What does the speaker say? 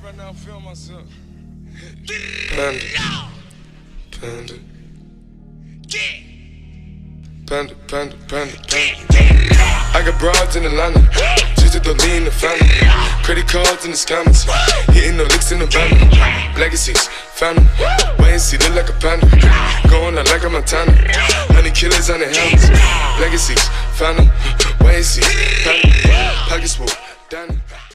Right now, I feel myself. Panda. Panda. Panda, panda, panda, panda. I got broads in Atlanta, just to throw me in the family. Credit cards in the scammers, hitting the licks in the van. Legacies, family, wait and see, look like a panda. Going out like a Montana, 100 killers on the helmets. Legacies, family, wait and see, panda. Pockets full, Danny.